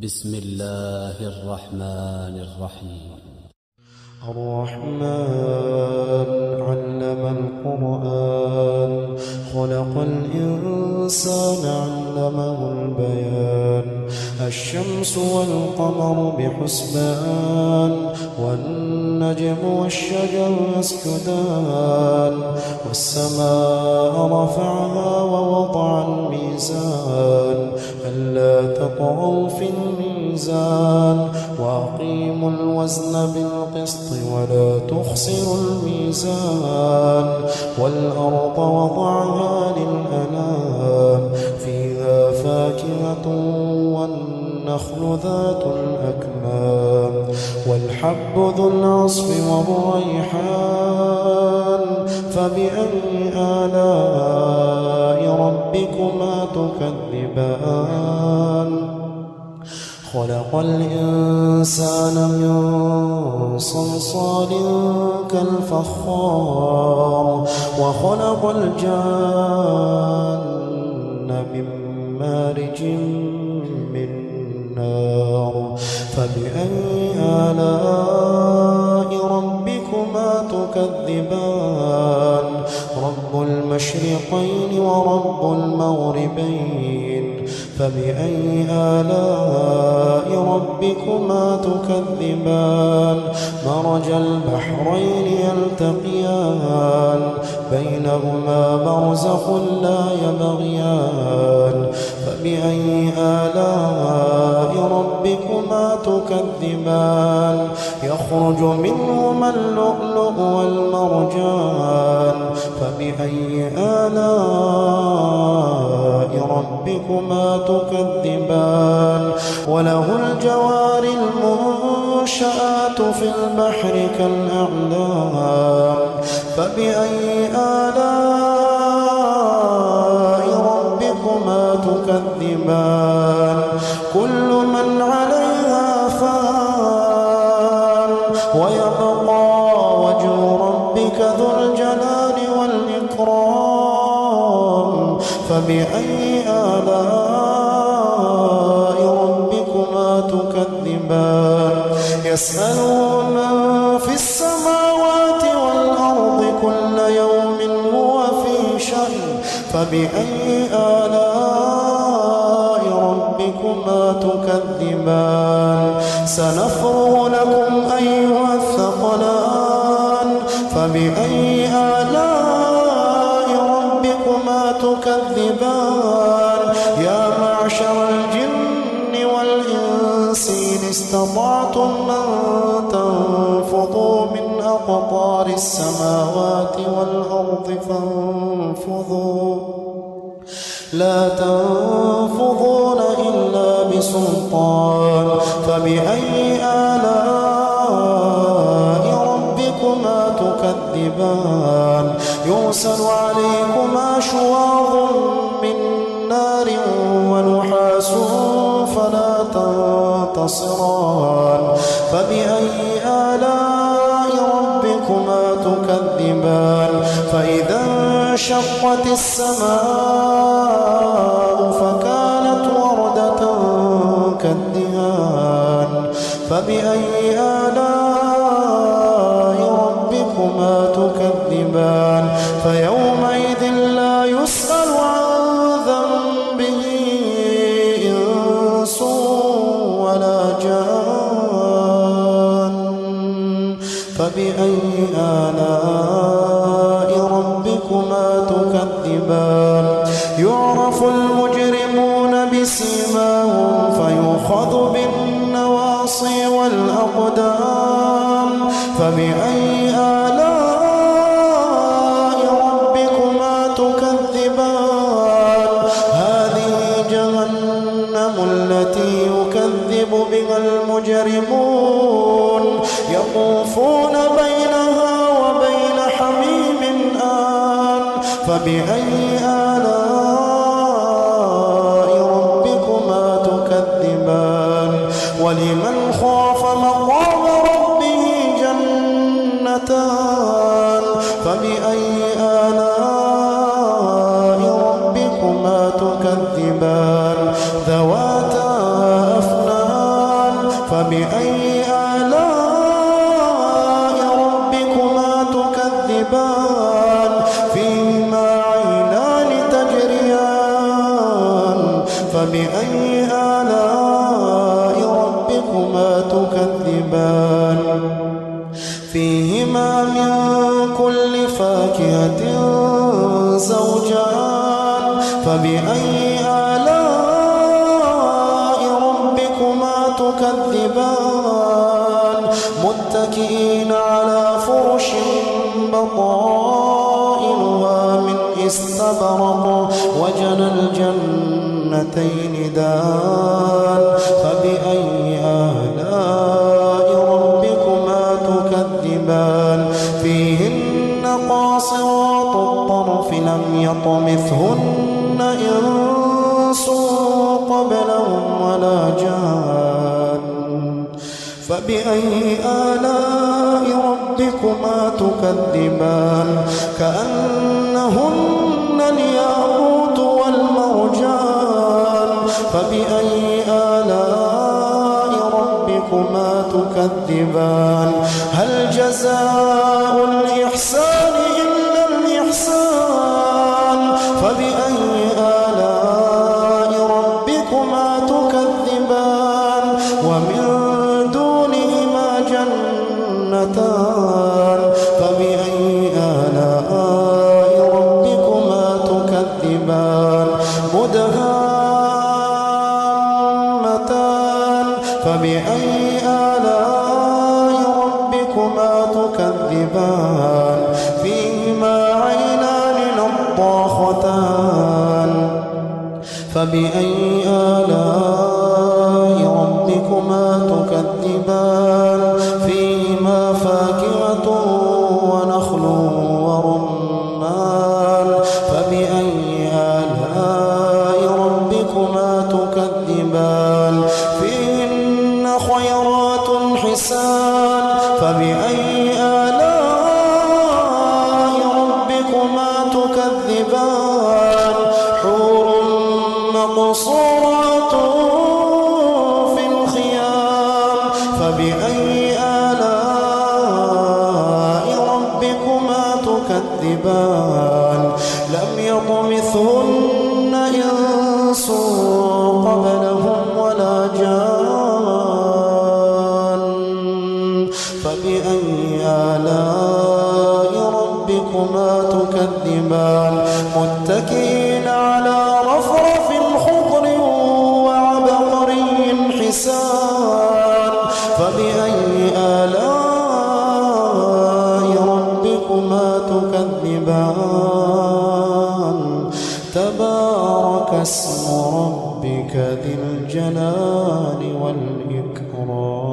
بسم الله الرحمن الرحيم. الرحمن علم القرآن خلق الإنسان علمه البيان الشمس والقمر بحسبان والنجم والشجر يسجدان والسماء رفعها ووضع الميزان ألا تطغوا في الميزان وأقيموا الوزن بالقسط ولا تخسروا الميزان والأرض وضعها للأنام فيها فاكهة والنخل ذات الأكمام والحب ذو العصف والريحان فبأي آلاء ربكما تكذبان خلق الإنسان من صلصال كالفخار وخلق الجان من مارج من نار فبأي آلاء ربكما تكذبان رب المشرقين ورب المغربين فبأي آلاء ربكما تكذبان مرج البحرين يلتقيان بينهما برزخ لا يبغيان فبأي آلاء ربكما تكذبان يخرج منهما اللؤلؤ والمرجان فبأي آلاء ربكما تكذبان وله الجوار المنشآت في البحر كالأعلام فبأي آلاء ربكما تكذبان كل من عليها فان ويبقى وجه ربك ذو الجلال والإكرام فبأي آلاء ربكما تكذبان يسأله من في السماوات والأرض كل يوم هو في شأن فبأي آلاء ربكما تكذبان سنفرغ لكم أيها الثقلان فبأي آلاء ربكما تكذبان يا معشر الجن والإنس إن استطعتم أن تنفضوا من أقطار السماوات والأرض فانفضوا لا تنفضون إلا بسلطان فبأي آلاء ربكما تكذبان يرسل عليكما شواظ من نار ونحاس فلا تنتصران فبأي آلاء ربكما تكذبان فإذا انشقت السماء فكانت وردة كالدهان فبأي آلاء ربكما تكذبان فيومئذ لا يسأل عن ذنبه إنس ولا جان فبأي آلاء ربكما تكذبان يعرف المجرمون بسيماهم فيؤخذ بالنواصي والأقدام فبأي آلاء ربكما تكذبان هذه جهنم التي يكذب بها المجرمون يطوفون بينها وبين حميم آن فبأي آلاء ربكما تكذبان ولمن خاف مقام ربه جنتان فبأي آلاء ربكما تكذبان ذواتا أفنان فبأي آلاء ربكما تكذبان فيهما عينان تجريان فبأي آلاء ربكما تكذبان فيهما من كل فاكهة زوجان فبأي آلاء ربكما تكذبان متكئين على فرش بطائنها من استبرق وجنى الجنتين دان فبأي آلاء ربكما تكذبان فيهن قاصرات الطرف لم يطمثهن إنس قبلهم ولا جان فبأي آلاء ربكما تكذبان كأنهن الياقوت والمرجان فبأي آلاء ربكما تكذبان هل جزاء الإحسان إلا الإحسان فبأي آلاء ربكما تكذبان ومن دونهما جنتان فبأي آلاء ربكما تكذبان مدهامتان فبأي آلاء ربكما تكذبان فيهما عينان نضاختان فبأي آلاء ربكما تكذبان فيهما فاكهة ونخل ورمان فبأي آلاء ربكما تكذبان فيهن خيرات حسان فبأي آلاء ربكما تكذبان حور مقصورات في الخيام فبأي آلاء ربكما تكذبان لم يطمثهن إنس قبلهم ولا جان فبأي آلاء ربكما تكذبان متكئين على رفرف خضر وعبقري حسان فبأي آلاء ربكما تكذبان تبارك اسم ربك ذي الجلال والإكرام